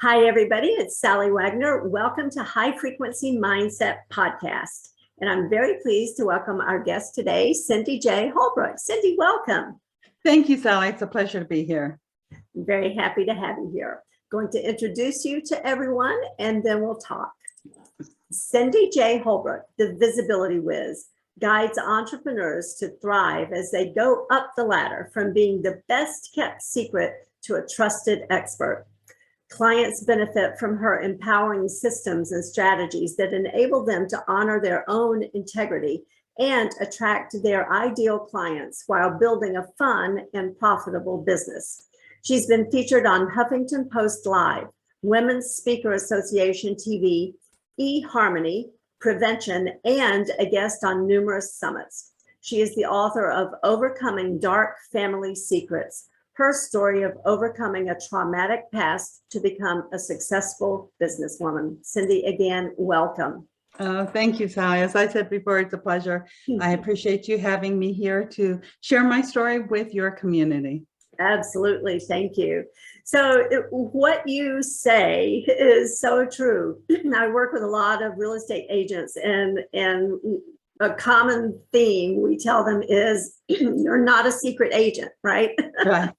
Hi, everybody. It's Sally Wagner. Welcome to High Frequency Mindset Podcast. And I'm very pleased to welcome our guest today, Cindy J Holbrook. Cindy, welcome. Thank you, Sally. It's a pleasure to be here. I'm very happy to have you here. Going to introduce you to everyone, and then we'll talk. Cindy J Holbrook, the Visibility Whiz, guides entrepreneurs to thrive as they go up the ladder from being the best kept secret to a trusted expert. Clients benefit from her empowering systems and strategies that enable them to honor their own integrity and attract their ideal clients while building a fun and profitable business. She's been featured on Huffington Post Live, Women's Speaker Association TV, eHarmony, Prevention, and a guest on numerous summits. She is the author of Overcoming Dark Family Secrets, her story of overcoming a traumatic past to become a successful businesswoman. Cindy, again, welcome. Thank you, Sally. As I said before, it's a pleasure. I appreciate you having me here to share my story with your community. Absolutely. Thank you. So what you say is so true. I work with a lot of real estate agents, and a common theme we tell them is you're not a secret agent, right? Right.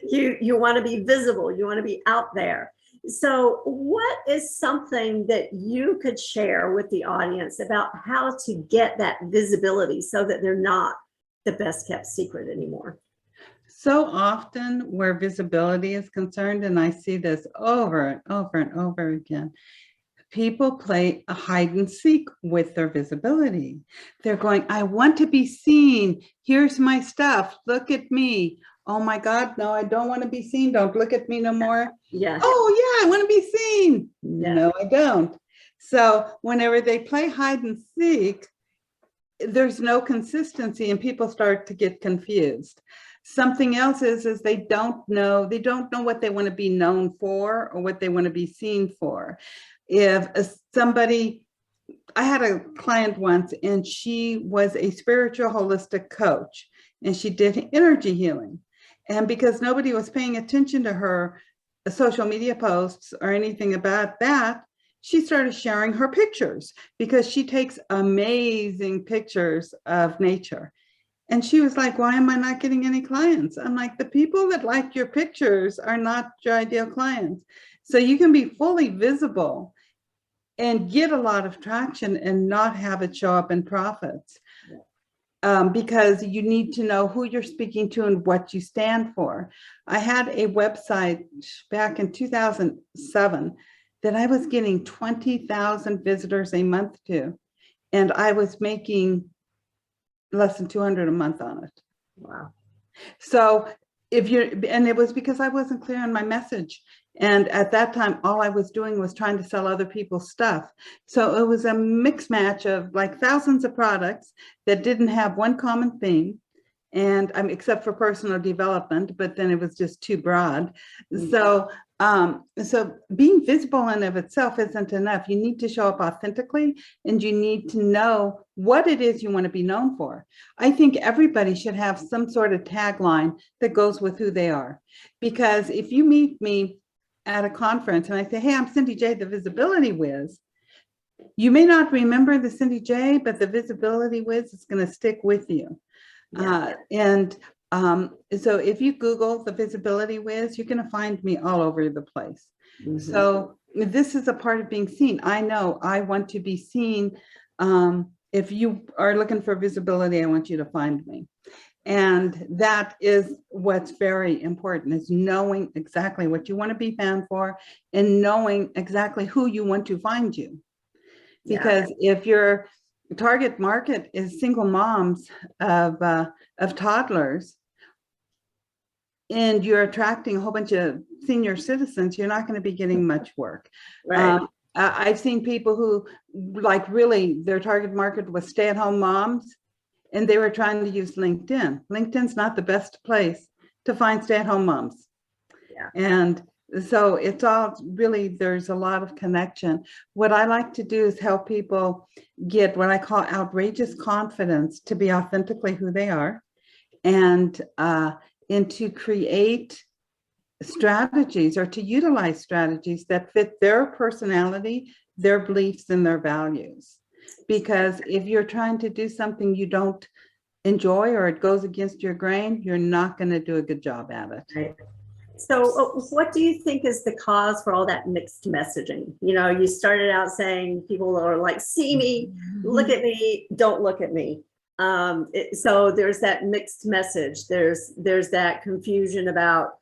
You want to be visible. You want to be out there. So what is something that you could share with the audience about how to get that visibility so that they're not the best kept secret anymore? So often where visibility is concerned, and I see this over and over and over again, people play a hide and seek with their visibility. They're going, I want to be seen. Here's my stuff. Look at me. Oh my God, no, I don't want to be seen. Don't look at me no more. Yeah. Oh yeah, I want to be seen. Yeah. No, I don't. So whenever they play hide and seek, there's no consistency and people start to get confused. Something else is they don't know what they want to be known for or what they want to be seen for. If I had a client once and she was a spiritual holistic coach and she did energy healing. And because nobody was paying attention to her social media posts or anything about that, she started sharing her pictures because she takes amazing pictures of nature. And she was like, why am I not getting any clients? I'm like, the people that like your pictures are not your ideal clients. So you can be fully visible and get a lot of traction and not have it show up in profits. Because you need to know who you're speaking to and what you stand for. I had a website back in 2007 that I was getting 20,000 visitors a month to, and I was making less than 200 a month on it. Wow. So and it was because I wasn't clear on my message. And at that time, all I was doing was trying to sell other people's stuff. So it was a mix match of like thousands of products that didn't have one common theme, and except for personal development, but then it was just too broad. So being visible in of itself isn't enough. You need to show up authentically, and you need to know what it is you want to be known for. I think everybody should have some sort of tagline that goes with who they are. Because if you meet me at a conference and I say, hey, I'm Cindy J, the Visibility Whiz, you may not remember the Cindy J, but the Visibility Whiz is going to stick with you. Yeah. So if you Google the Visibility Whiz, you're going to find me all over the place. Mm-hmm. So this is a part of being seen. I know I want to be seen. If you are looking for visibility, I want you to find me. And that is what's very important, is knowing exactly what you want to be found for and knowing exactly who you want to find you. Because if your target market is single moms of toddlers and you're attracting a whole bunch of senior citizens, you're not going to be getting much work. Right. I've seen people who like really their target market was stay-at-home moms, and they were trying to use LinkedIn. LinkedIn's not the best place to find stay-at-home moms. Yeah. And so it's all really, there's a lot of connection. What I like to do is help people get what I call outrageous confidence to be authentically who they are, and to create strategies or to utilize strategies that fit their personality, their beliefs, and their values. Because if you're trying to do something you don't enjoy or it goes against your grain, you're not going to do a good job at it. Right. So what do you think is the cause for all that mixed messaging? You know, you started out saying people are like, see me, look at me, don't look at me. So there's that mixed message. There's that confusion about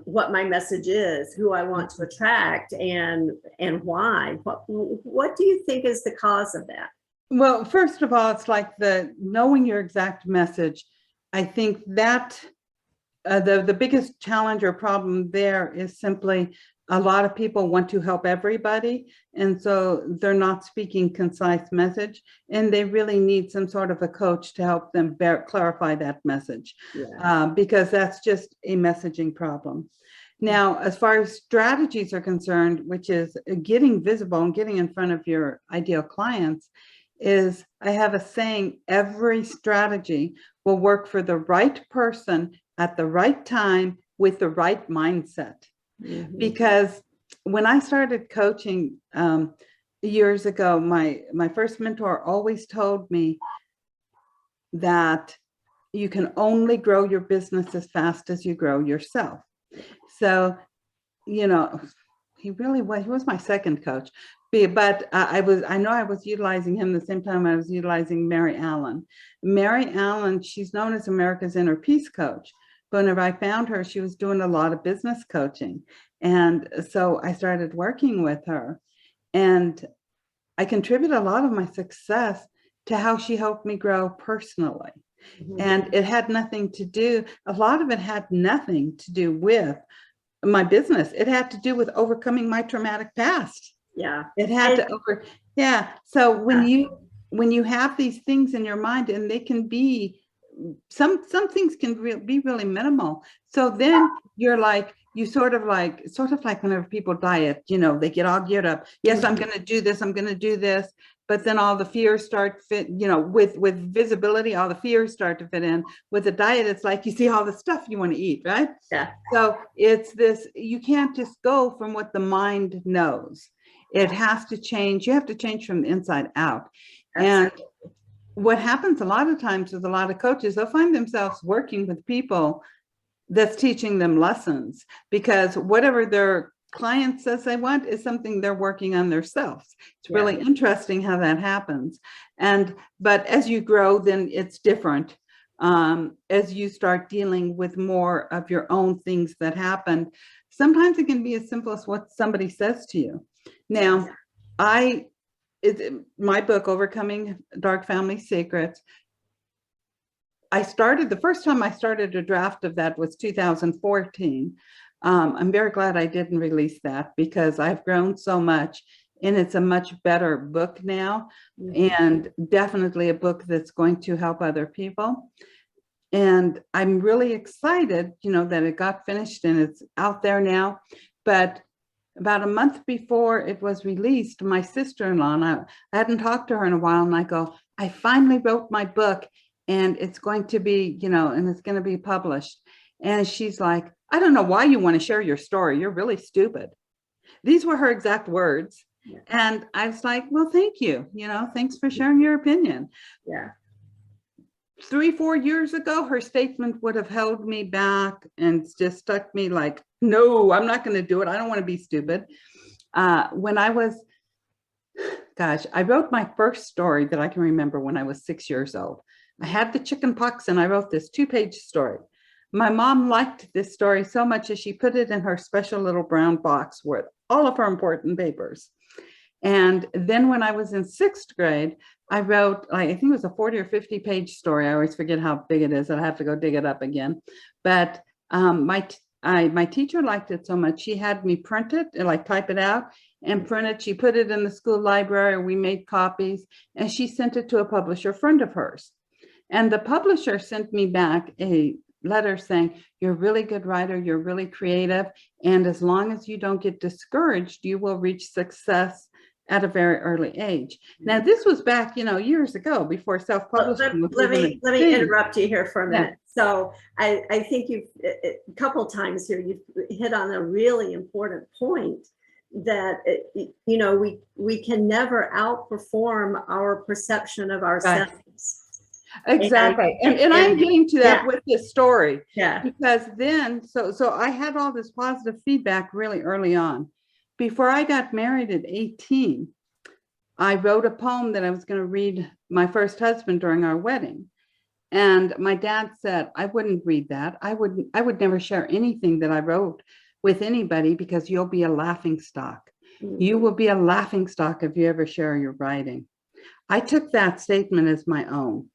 what my message is, who I want to attract, and why. What do you think is the cause of that? Well, first of all, it's like the knowing your exact message. I think that the biggest challenge or problem there is simply a lot of people want to help everybody, and so they're not speaking concise message, and they really need some sort of a coach to help them clarify that message, because that's just a messaging problem. Now, as far as strategies are concerned, which is getting visible and getting in front of your ideal clients, is I have a saying, every strategy will work for the right person at the right time with the right mindset. Because when I started coaching years ago, my first mentor always told me that you can only grow your business as fast as you grow yourself. So, you know, he was my second coach. But I know I was utilizing him the same time I was utilizing Mary Allen. Mary Allen, she's known as America's Inner Peace Coach. But whenever I found her, she was doing a lot of business coaching. And so I started working with her. And I contribute a lot of my success to how she helped me grow personally. And it had nothing to do, a lot of it had nothing to do with my business. It had to do with overcoming my traumatic past. Yeah. It had to So when you have these things in your mind, and they can be, some things can be really minimal. So then you're like, you sort of like whenever people diet, you know, they get all geared up. Yes, I'm going to do this. I'm going to do this. But then all the fears start fit, you know, with visibility, all the fears start to fit in. With a diet, it's like you see all the stuff you want to eat, right? Yeah. So it's this, you can't just go from what the mind knows. It has to change. You have to change from the inside out. And what happens a lot of times with a lot of coaches, they'll find themselves working with people that's teaching them lessons, because whatever their client says they want is something they're working on themselves. It's really interesting how that happens. But as you grow, then it's different. As you start dealing with more of your own things that happen, sometimes it can be as simple as what somebody says to you. Now, my book, Overcoming Dark Family Secrets, the first time I started a draft of that was 2014. I'm very glad I didn't release that, because I've grown so much, and it's a much better book now, and definitely a book that's going to help other people. And I'm really excited, you know, that it got finished and it's out there now. But about a month before it was released, my sister-in-law, and I hadn't talked to her in a while, and I go, I finally wrote my book, and it's going to be, you know, and it's going to be published. And she's like, I don't know why you want to share your story. You're really stupid. These were her exact words. Yeah. And I was like, well, thank you. You know, thanks for sharing your opinion. Yeah. 3-4 years ago, her statement would have held me back and just stuck me like, no, I'm not going to do it. I don't want to be stupid. When I was, I wrote my first story that I can remember when I was 6 years old. I had the chicken pox, and I wrote this 2-page story. My mom liked this story so much that she put it in her special little brown box with all of her important papers. And then when I was in 6th grade, I wrote, I think it was a 40 or 50-page story. I always forget how big it is. I'll have to go dig it up again. But my teacher liked it so much, she had me print it and like type it out and print it. She put it in the school library. We made copies, and she sent it to a publisher friend of hers. And the publisher sent me back a letter saying, you're a really good writer, you're really creative, and as long as you don't get discouraged, you will reach success at a very early age. Now, this was back, years ago before self-publishing was Let even me a thing. interrupt you here for a Yeah. minute. So I think you've a couple times here you've hit on a really important point that we can never outperform our perception of ourselves. Exactly. And I'm getting to that with this story. Yeah. Because then, so I had all this positive feedback really early on. Before I got married at 18, I wrote a poem that I was going to read my first husband during our wedding. And my dad said, I wouldn't read that. I would never share anything that I wrote with anybody because you'll be a laughing stock. You will be a laughing stock if you ever share your writing. I took that statement as my own.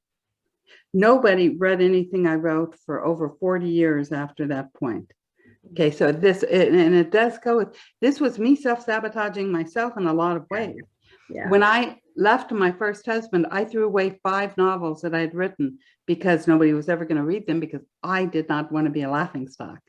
Nobody read anything I wrote for over 40 years after that point. Okay, so it does go with, this was me self-sabotaging myself in a lot of ways. Yeah. When I left my first husband, I threw away 5 novels that I'd written because nobody was ever going to read them because I did not want to be a laughingstock.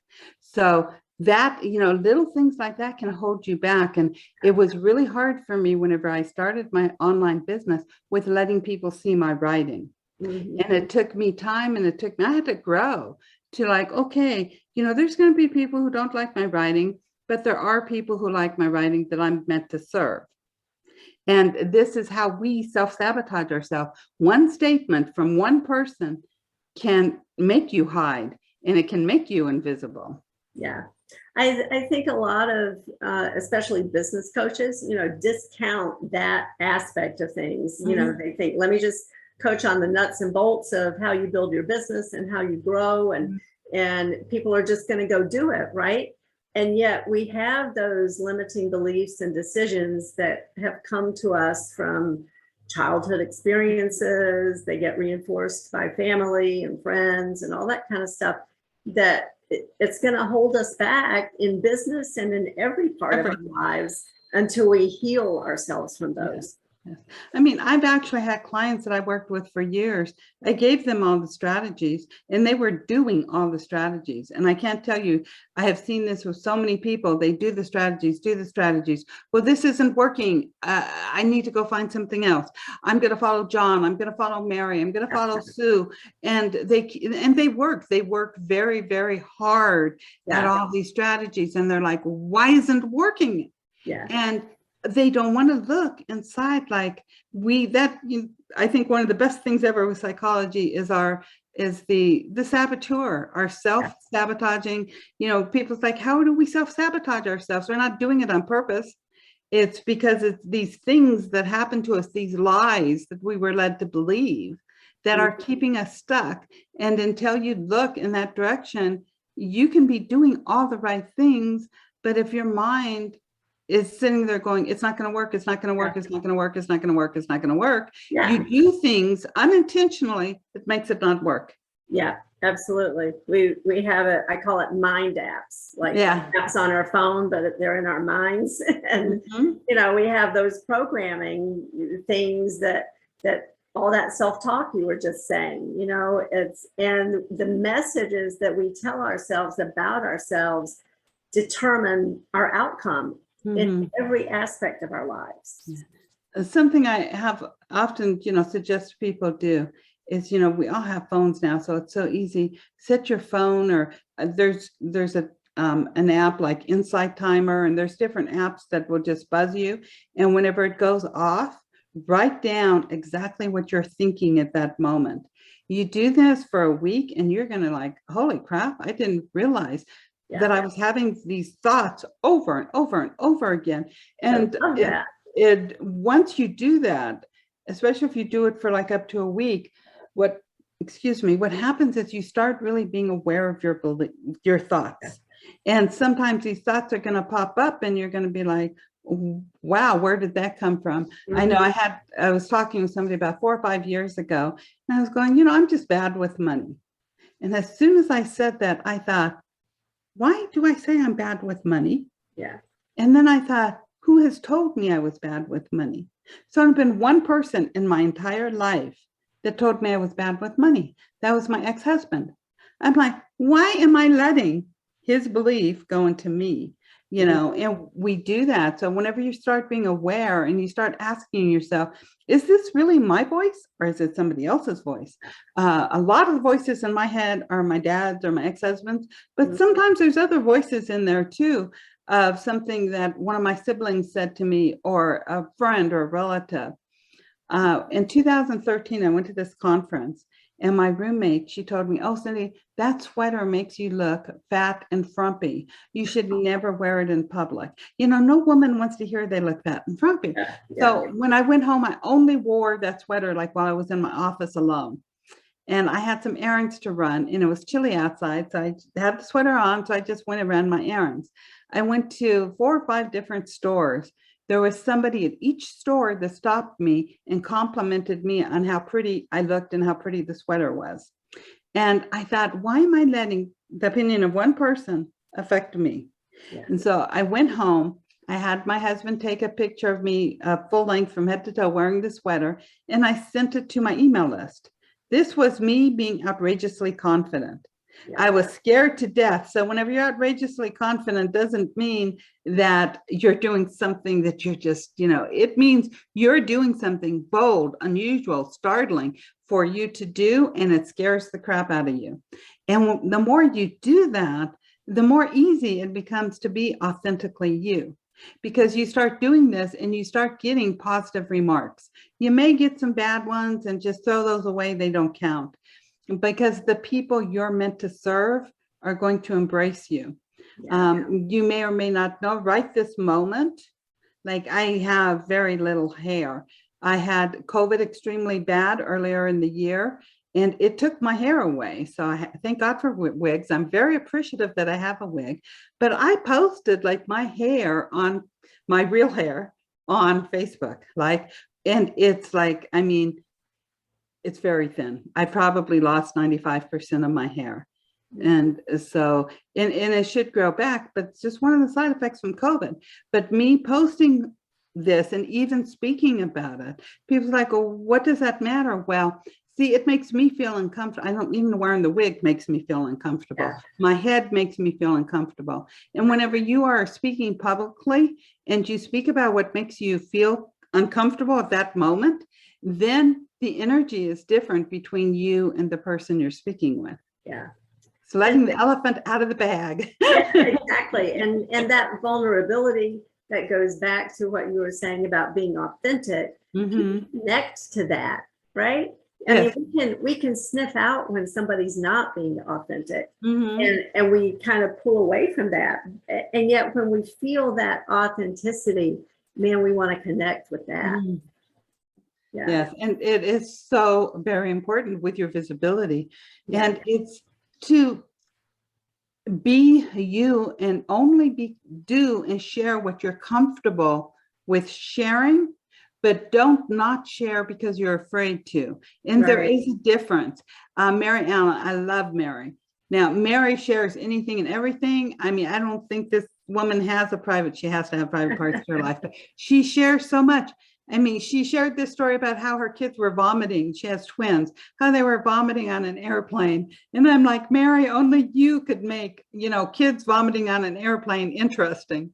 So that, little things like that can hold you back. And it was really hard for me whenever I started my online business with letting people see my writing. And it took me time, and I had to grow to like, okay, there's going to be people who don't like my writing, but there are people who like my writing that I'm meant to serve. And this is how we self-sabotage ourselves. One statement from one person can make you hide, and it can make you invisible. Yeah. I think a lot of, especially business coaches, discount that aspect of things. They think, let me just coach on the nuts and bolts of how you build your business and how you grow, and people are just going to go do it, right? And yet we have those limiting beliefs and decisions that have come to us from childhood experiences. They get reinforced by family and friends and all that kind of stuff, that it's going to hold us back in business and in every part of our lives until we heal ourselves from those. Yes. I mean, I've actually had clients that I worked with for years. I gave them all the strategies, and they were doing all the strategies. And I can't tell you, I have seen this with so many people. They do the strategies. Well, this isn't working. I need to go find something else. I'm going to follow John. I'm going to follow Mary. I'm going to follow Sue. And they work. They work very, very hard at all these strategies. And they're like, why isn't it working? Yeah. And they don't want to look inside. Like I think one of the best things ever with psychology is the saboteur, our self-sabotaging. People's like, how do we self-sabotage ourselves? We're not doing it on purpose. It's because it's these things that happen to us, these lies that we were led to believe that are keeping us stuck. And until you look in that direction, you can be doing all the right things, but if your mind is sitting there going, it's not going to work, it's not going to work, it's not going to work, it's not going to work, it's not going to work. Yeah. You do things unintentionally that makes it not work. Yeah, absolutely. We have I call it mind apps, like apps on our phone, but they're in our minds. And, we have those programming things that all that self-talk you were just saying, and the messages that we tell ourselves about ourselves determine our outcome in every aspect of our lives. Something I have often, suggest people do is, we all have phones now, so it's so easy. Set your phone, or there's an app like Insight Timer, and there's different apps that will just buzz you. And whenever it goes off, write down exactly what you're thinking at that moment. You do this for a week, and you're going to like, holy crap, I didn't realize that I was having these thoughts over and over and over again. And once you do that, especially if you do it for like up to a week, what happens is you start really being aware of your thoughts. And sometimes these thoughts are going to pop up, and you're going to be like, wow, where did that come from? I know I was talking with somebody about 4 or 5 years ago, and I was going, I'm just bad with money. And as soon as I said that, I thought, why do I say I'm bad with money? Yeah. And then I thought, who has told me I was bad with money? So I've been one person in my entire life that told me I was bad with money. That was my ex-husband. I'm like, why am I letting his belief go into me? you know, and we do that. So whenever you start being aware and you start asking yourself, is this really my voice or is it somebody else's voice? A lot of the voices in my head are my dad's or my ex-husband's, but sometimes there's other voices in there too, of something that one of my siblings said to me, or a friend or a relative. In 2013, I went to this conference and my roommate, she told me, oh, Cindy, that sweater makes you look fat and frumpy. You should never wear it in public. You know, no woman wants to hear they look fat and frumpy. Yeah. So when I went home, I only wore that sweater like while I was in my office alone. And I had some errands to run and it was chilly outside. So I had the sweater on. So I just went and ran my errands. I went to 4 or 5 different stores. There was somebody at each store that stopped me and complimented me on how pretty I looked and how pretty the sweater was. And I thought, why am I letting the opinion of one person affect me? Yeah. And so I went home. I had my husband take a picture of me full length from head to toe wearing the sweater, and I sent it to my email list. This was me being outrageously confident. Yeah. I was scared to death. So whenever you're outrageously confident, doesn't mean that you're doing something that you're just, you know, it means you're doing something bold, unusual, startling for you to do, and it scares the crap out of you. And the more you do that, the more easy it becomes to be authentically you. Because you start doing this and you start getting positive remarks. You may get some bad ones and just throw those away, they don't count. Because the people you're meant to serve are going to embrace you. Yeah. You may or may not know right this moment, like I have very little hair. I had COVID extremely bad earlier in the year and it took my hair away. So I thank God for wigs. I'm very appreciative that I have a wig, but I posted like my hair on my real hair on Facebook, like, and it's like, I mean, it's very thin. I probably lost 95% of my hair. And so, and it should grow back, but it's just one of the side effects from COVID. But me posting this and even speaking about it, people's like, well, what does that matter? Well, see, it makes me feel uncomfortable. I don't even wearing the wig makes me feel uncomfortable. Yeah. My head makes me feel uncomfortable. And whenever you are speaking publicly and you speak about what makes you feel uncomfortable at that moment, then the energy is different between you and the person you're speaking with. Yeah. So letting the elephant out of the bag. Yeah, exactly. And that vulnerability that goes back to what you were saying about being authentic, connect to that, right? Yes. I mean, we can sniff out when somebody's not being authentic, Mm-hmm. and we kind of pull away from that. And yet when we feel that authenticity, man, we want to connect with that. Mm-hmm. Yeah. Yes, and it is so very important with your visibility. Yeah. And it's to be you and only do and share what you're comfortable with sharing, but don't not share because you're afraid to. And there Right. is a difference. Mary Allen, I love Mary. Now, Mary shares anything and everything. I mean, I don't think this woman has a private, she has to have private parts of her life, but she shares so much. I mean, she shared this story about how her kids were vomiting. She has twins, how they were vomiting on an airplane. And I'm like, Mary, only you could make, you know, kids vomiting on an airplane interesting.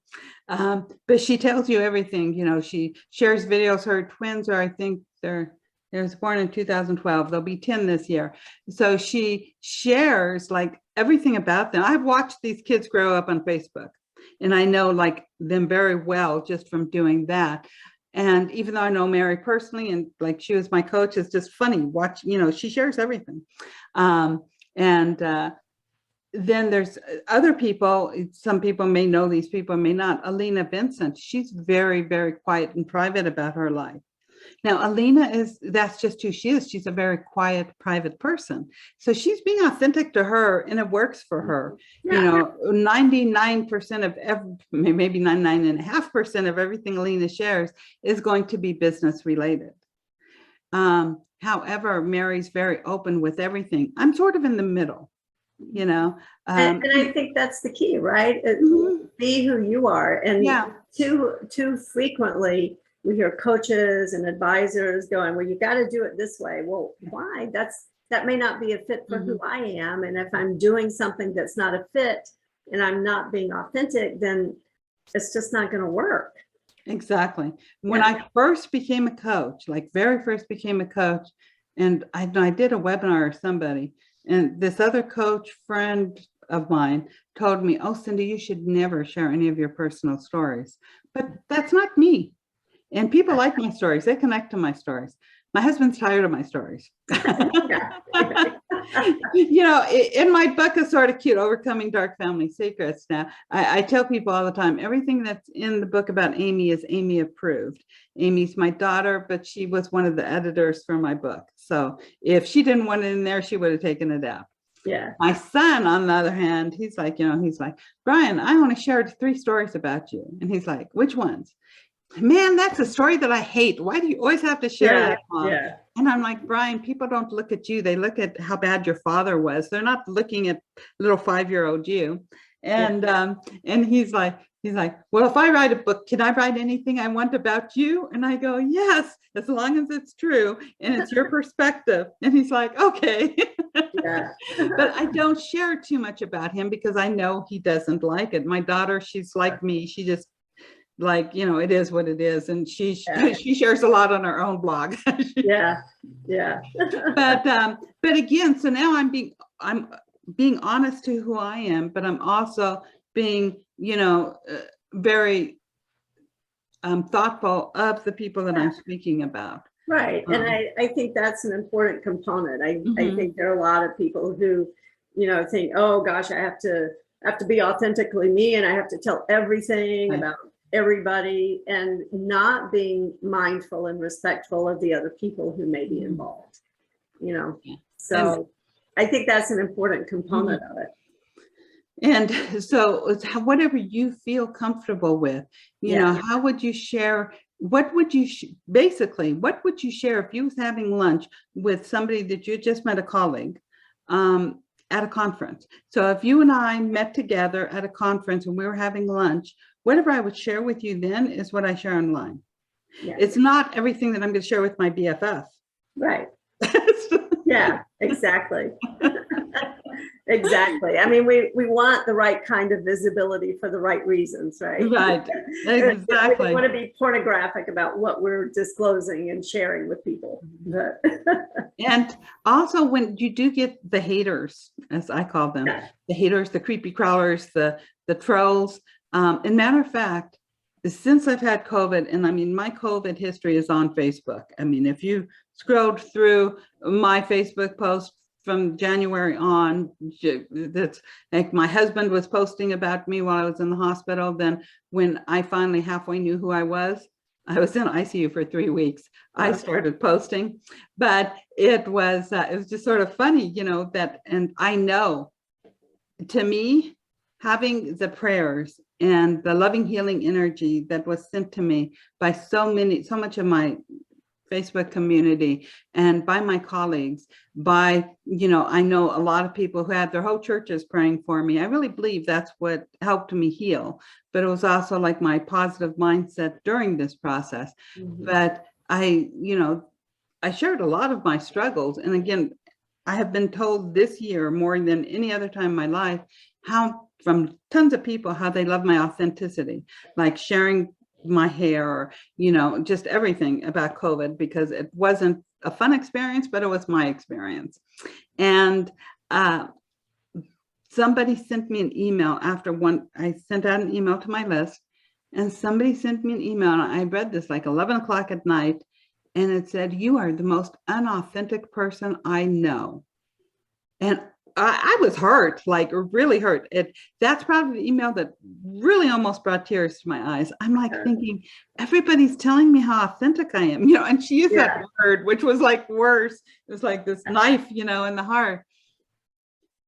But she tells you everything, you know, she shares videos. Her twins are, I think they was born in 2012. They'll be 10 this year. So she shares like everything about them. I've watched these kids grow up on Facebook and I know like them very well just from doing that. And even though I know Mary personally, and like she was my coach, it's just funny watch, you know, she shares everything. Then there's other people, some people may know these people, may not. Alina Vincent, she's very, very quiet and private about her life. Now, Alina that's just who she is. She's a very quiet, private person. So she's being authentic to her and it works for her. Yeah. You know, 99% of maybe 99.5% of everything Alina shares is going to be business related. However, Mary's very open with everything. I'm sort of in the middle, you know. And I think that's the key, right? Be who you are. And yeah. too frequently, we hear coaches and advisors going, well, you got to do it this way. Well, why? That may not be a fit for who I am. And if I'm doing something that's not a fit and I'm not being authentic, then it's just not going to work. Exactly. When Yeah. I first became a coach, like very first became a coach, and I did a webinar or somebody, and this other coach friend of mine told me, "Oh, Cindy, you should never share any of your personal stories." But that's not me. And people like my stories. They connect to my stories. My husband's tired of my stories. Yeah. You know, in my book is sort of cute, Overcoming Dark Family Secrets. Now, I tell people all the time, everything that's in the book about Amy is Amy approved. Amy's my daughter, but she was one of the editors for my book. So if she didn't want it in there, she would have taken it out. Yeah. My son, on the other hand, he's like, Brian, I only shared 3 stories about you. And he's like, which ones? Man, that's a story that I hate. Why do you always have to share that, Mom? Yeah. And I'm like, Brian, people don't look at you. They look at how bad your father was. They're not looking at little 5-year-old you. And he's like, well, if I write a book, can I write anything I want about you? And I go, yes, as long as it's true and it's your perspective. And he's like, okay. Yeah. But I don't share too much about him because I know he doesn't like it. My daughter, she's like me. She just it is what it is. And she shares a lot on her own blog. Yeah. Yeah. But again, so now I'm being honest to who I am, but I'm also being, very thoughtful of the people that I'm speaking about. Right. And I think that's an important component. I think there are a lot of people who, think, oh gosh, I have to be authentically me and I have to tell everything about everybody, and not being mindful and respectful of the other people who may be involved, So I think that's an important component of it. And so it's whatever you feel comfortable with, how would you share? What would you what would you share if you was having lunch with somebody that you just met, a colleague, at a conference? So if you and I met together at a conference and we were having lunch, whatever I would share with you then is what I share online. Yeah. It's not everything that I'm going to share with my BFF. Right. Yeah, exactly. Exactly. I mean, we want the right kind of visibility for the right reasons, right? Right. Exactly. We want to be pornographic about what we're disclosing and sharing with people. And also, when you do get the haters, as I call them, the haters, the creepy crawlers, the trolls. And matter of fact, since I've had COVID, and I mean, my COVID history is on Facebook. I mean, if you scrolled through my Facebook post from January on, that's like my husband was posting about me while I was in the hospital. Then when I finally halfway knew who I was in ICU for 3 weeks. I started posting, but it was just sort of funny, that, and I know, to me, having the prayers and the loving healing energy that was sent to me by so much of my Facebook community and by my colleagues, by, I know a lot of people who had their whole churches praying for me. I really believe that's what helped me heal, but it was also like my positive mindset during this process. But I shared a lot of my struggles. And again, I have been told this year more than any other time in my life, from tons of people, how they love my authenticity, like sharing my hair, or, just everything about COVID, because it wasn't a fun experience, but it was my experience. And somebody sent me an email I sent out an email to my list, and somebody sent me an email, and I read this like 11 o'clock at night, and it said, "You are the most unauthentic person I know." And I was hurt, like really hurt. That's probably the email that really almost brought tears to my eyes. I'm like thinking, everybody's telling me how authentic I am, and she used that word, which was like worse. It was like this knife, in the heart.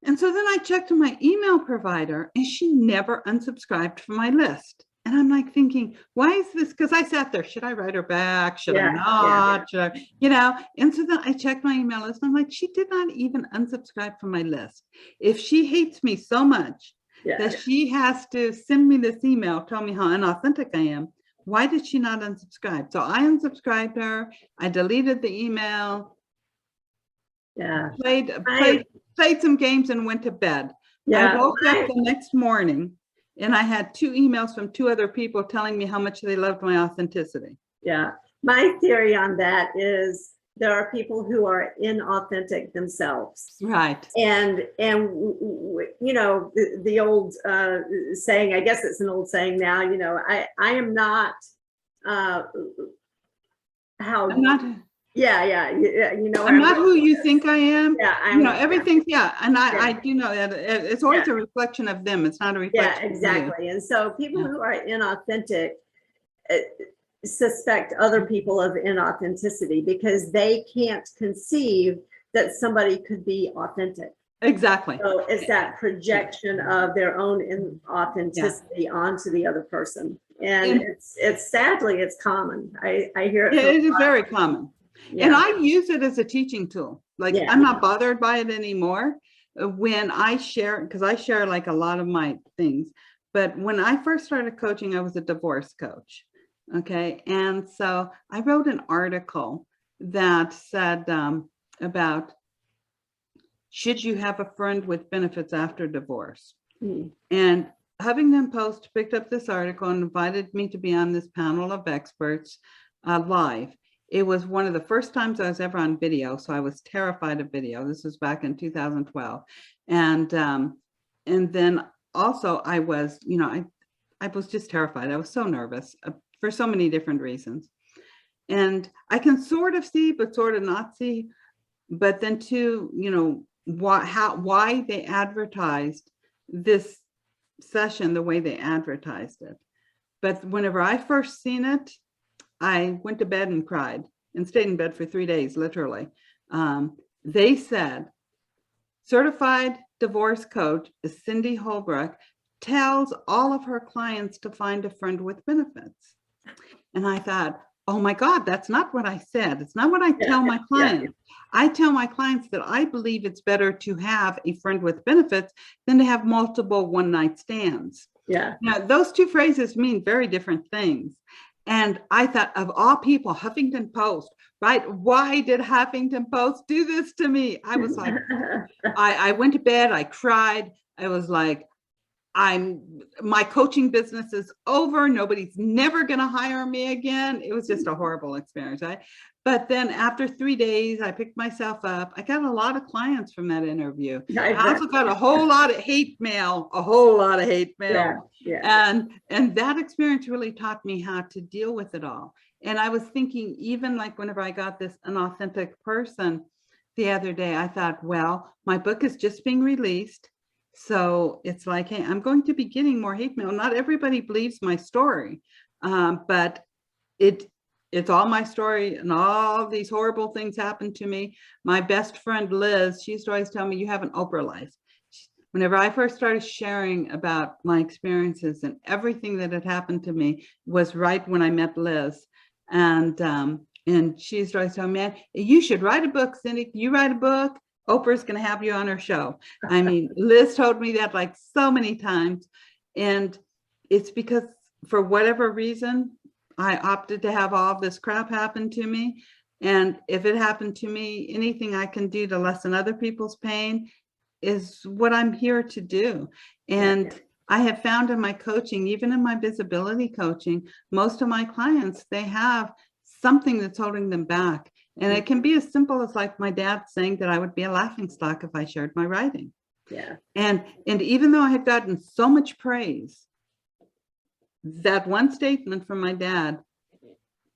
And so then I checked my email provider, and she never unsubscribed from my list. And I'm like thinking, why is this? Because I sat there, should I write her back? Should I not? Should I, And so then I checked my email list. And I'm like, she did not even unsubscribe from my list. If she hates me so much that she has to send me this email, tell me how unauthentic I am, why did she not unsubscribe? So I unsubscribed her. I deleted the email. Yeah. Played some games and went to bed. I woke up the next morning And I had 2 emails from 2 other people telling me how much they loved my authenticity. Yeah. My theory on that is there are people who are inauthentic themselves. Right. And you know, the old saying, I guess it's an old saying now, you know, I am not how I'm not, you know where I'm I'm not going who with you this. think I am. Yeah, You know, everything. Yeah. And I Yeah. do know that it's always a reflection of them. It's not a Yeah, reflection of you. exactly. And so people Yeah. who are inauthentic suspect other people of inauthenticity because they can't conceive that somebody could be authentic. Exactly. So it's that projection of their own Yeah. inauthenticity onto the other person. And And it's sadly, it's common. I hear it yeah, from it is a lot. very common. And Yeah, I use it as a teaching tool. Like yeah, I'm not bothered by it anymore. When I share, because I share like a lot of my things, but when I first started coaching, I was a divorce coach. Okay. And so I wrote an article that said about should you have a friend with benefits after divorce? Mm. And Huffington Post picked up this article and invited me to be on this panel of experts live. It was one of the first times I was ever on video, so I was terrified of video. This was back in 2012, and then also I was, you know, I was just terrified. I was so nervous for so many different reasons, and I can sort of see, but sort of not see. But then too, you know, why they advertised this session the way they advertised it. But whenever I first seen it, I went to bed and cried and stayed in bed for 3 days, literally. They said, certified divorce coach Cindy Holbrook tells all of her clients to find a friend with benefits. And I thought, oh my God, that's not what I said. It's not what I tell my clients. I tell my clients that I believe it's better to have a friend with benefits than to have multiple one-night stands. Yeah. Now, those 2 phrases mean very different things. And I thought, of all people, Huffington Post, right? Why did Huffington Post do this to me? I was like, I went to bed, I cried. I was like, my coaching business is over. Nobody's never going to hire me again. It was just a horrible experience. But then after 3 days, I picked myself up. I got a lot of clients from that interview. I also got a whole lot of hate mail, Yeah. And that experience really taught me how to deal with it all. And I was thinking, even like whenever I got this Unauthentic person the other day, I thought, well, my book is just being released. So it's like, hey, I'm going to be getting more hate mail. Not everybody believes my story, but it's all my story, and all these horrible things happened to me. My best friend, Liz, she used to always tell me, you have an Oprah life. Whenever I first started sharing about my experiences and everything that had happened to me was right when I met Liz. And she used to always tell me, man, you should write a book, Cindy. You write a book, Oprah's going to have you on her show. I mean, Liz told me that like so many times. And it's because for whatever reason, I opted to have all this crap happen to me. And if it happened to me, anything I can do to lessen other people's pain is what I'm here to do. And I have found in my coaching, even in my visibility coaching, most of my clients, they have something that's holding them back. And it can be as simple as like my dad saying that I would be a laughingstock if I shared my writing. Yeah. And even though I had gotten so much praise, that one statement from my dad,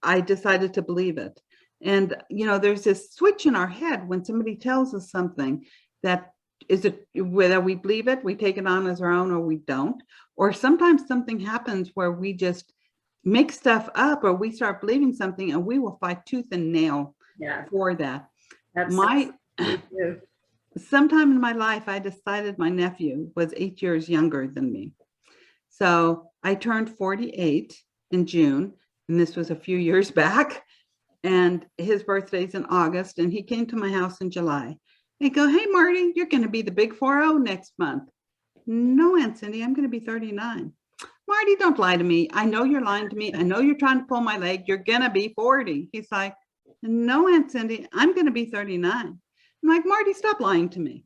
I decided to believe it. And, you know, there's this switch in our head when somebody tells us something that is it, whether we believe it, we take it on as our own, or we don't. Or sometimes something happens where we just make stuff up, or we start believing something, and we will fight tooth and nail for that. Sometime in my life, I decided my nephew was 8 years younger than me. So I turned 48 in June, and this was a few years back, and his birthday's in August, and he came to my house in July. They go, hey, Marty, you're going to be the big 40 next month. No, Aunt Cindy, I'm going to be 39. Marty, don't lie to me. I know you're lying to me. I know you're trying to pull my leg. You're going to be 40. He's like, no, Aunt Cindy, I'm going to be 39. I'm like, Marty, stop lying to me.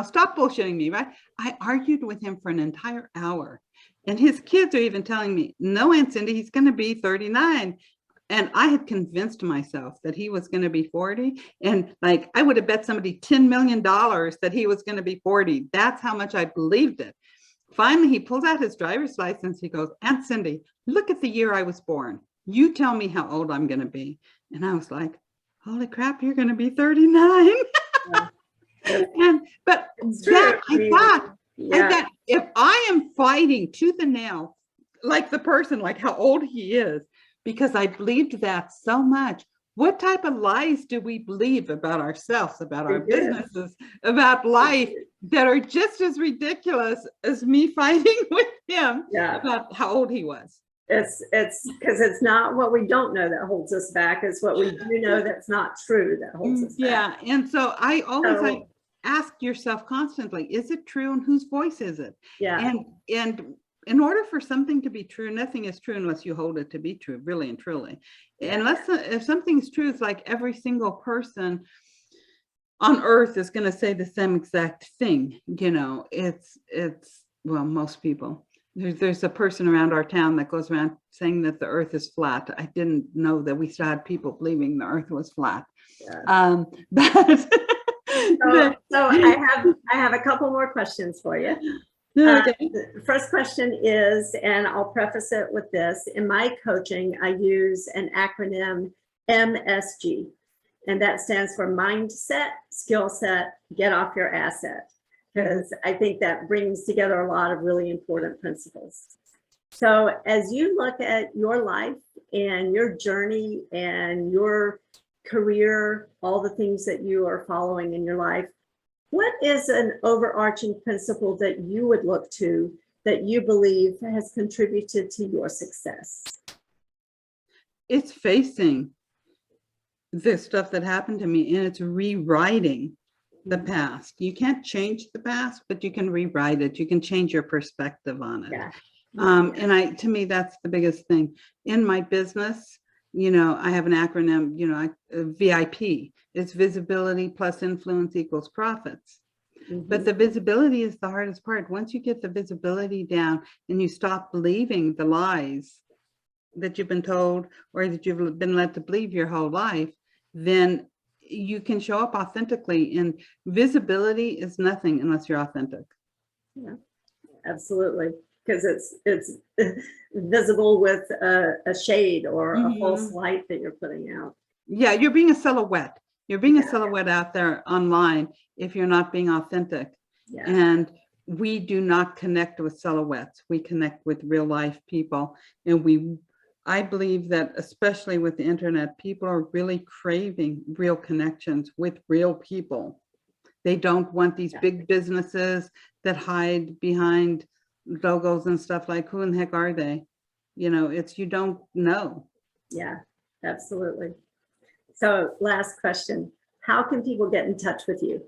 stop bullshitting me, right? I argued with him for an entire hour. And his kids are even telling me, no, Aunt Cindy, he's going to be 39. And I had convinced myself that he was going to be 40. And like, I would have bet somebody $10 million that he was going to be 40. That's how much I believed it. Finally, he pulls out his driver's license. He goes, Aunt Cindy, look at the year I was born. You tell me how old I'm going to be. And I was like, holy crap, you're going to be 39. But that, I thought if I am fighting tooth and nail, like the person, like how old he is, because I believed that so much. What type of lies do we believe about ourselves, about our businesses, about life that are just as ridiculous as me fighting with him about how old he was? It's because it's not what we don't know that holds us back. It's what we do know that's not true that holds us back. Yeah. And so I always ask yourself constantly, is it true, and whose voice is it? Yeah. And in order for something to be true, nothing is true unless you hold it to be true, really and truly. Unless if something's true, it's like every single person on earth is going to say the same exact thing. It's well, most people. There's a person around our town that goes around saying that the earth is flat. I didn't know that we still had people believing the earth was flat. Yeah. So I have a couple more questions for you. Okay. The first question is, and I'll preface it with this, in my coaching, I use an acronym MSG, and that stands for mindset, skill set, get off your asset, because I think that brings together a lot of really important principles. So as you look at your life and your journey and your career, all the things that you are following in your life, what is an overarching principle that you would look to that you believe has contributed to your success? It's facing the stuff that happened to me, and it's rewriting the past. You can't change the past, but you can rewrite it. You can change your perspective on it. Yeah. And to me, that's the biggest thing in my business. I have an acronym, VIP. It's visibility plus influence equals profits. But the visibility is the hardest part. Once you get the visibility down and you stop believing the lies that you've been told or that you've been led to believe your whole life, then you can show up authentically. And visibility is nothing unless you're authentic. Yeah, absolutely. Because it's visible with a shade or a false light that you're putting out. Yeah, you're being a silhouette. You're being a silhouette out there online if you're not being authentic. Yeah. And we do not connect with silhouettes. We connect with real life people. And I believe that especially with the internet, people are really craving real connections with real people. They don't want these big businesses that hide behind logos and stuff. Like, who in the heck are they? You don't know. Yeah, absolutely. So last question, how can people get in touch with you?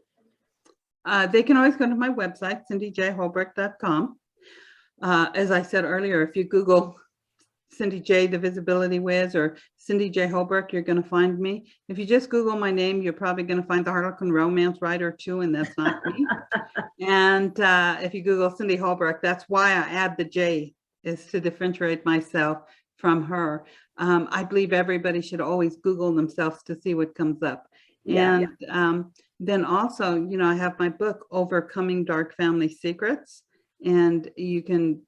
They can always go to my website, cindyjholbrook.com. As I said earlier, if you Google Cindy J, the Visibility Wiz, or Cindy J Holbrook, you're going to find me. If you just Google my name, you're probably going to find the Harlequin Romance Writer too, and that's not me. And if you Google Cindy Holbrook, that's why I add the J, is to differentiate myself from her. I believe everybody should always Google themselves to see what comes up. And then also, I have my book, Overcoming Dark Family Secrets. And you can,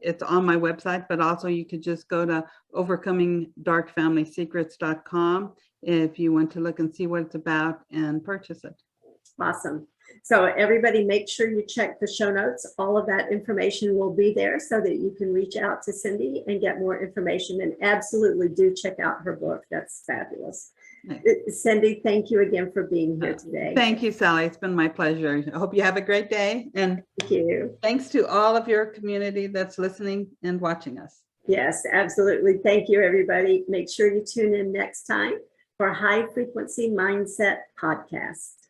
it's on my website, but also you could just go to overcomingdarkfamilysecrets.com if you want to look and see what it's about and purchase it. Awesome. So everybody make sure you check the show notes. All of that information will be there so that you can reach out to Cindy and get more information, and absolutely do check out her book. That's fabulous. Cindy, thank you again for being here today. Thank you, Sally. It's been my pleasure. I hope you have a great day. And thank you. Thanks to all of your community that's listening and watching us. Yes, absolutely. Thank you, everybody. Make sure you tune in next time for High Frequency Mindset Podcast.